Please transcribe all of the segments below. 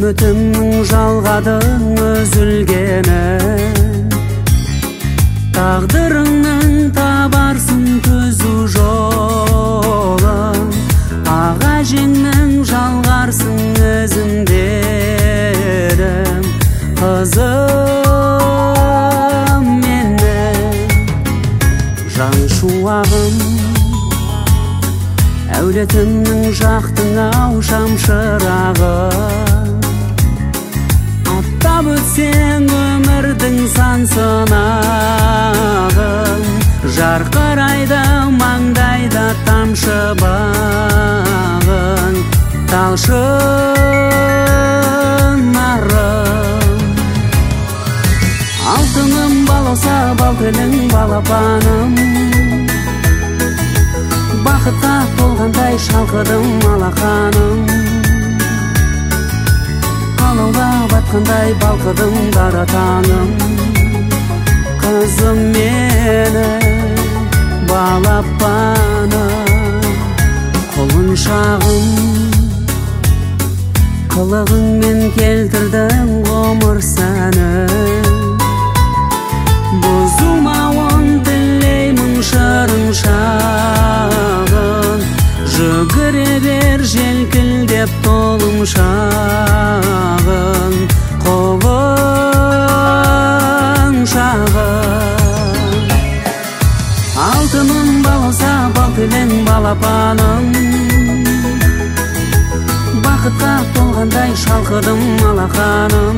үмітімнің жалғадың үзілгенін, тағдырыңның табарсың түзу жолын, аға жеңнің жалғарсың ізіндерім, қызым менің жан шуағым. Әулетімнің жақтың ау шамшырағын, аттап өтсең өмірдің сан сынағын, жарқырайды маңдайда тамшы бағын, талшын арым. Алтыным балауса бал тілің балапаным, бақытқа толғандай шалқыдым алақаным, алауға батқандай балқыдым дара таңым. Қызым менің балапаным, құлыншағым, қылығыңмен келтірдің ғұмыр сәнін, бұзылмауын тілеймін шырын шағын, жүгіре бер желкілдеп толым шағын, құлыншағын. Алтыным балауса бал тілің балапаным, бақытқа толғандай шалқыдым алақаным,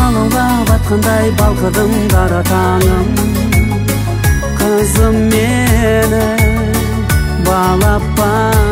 алауға батқандай балқыдым дара таңым. Қызым менің балапаным.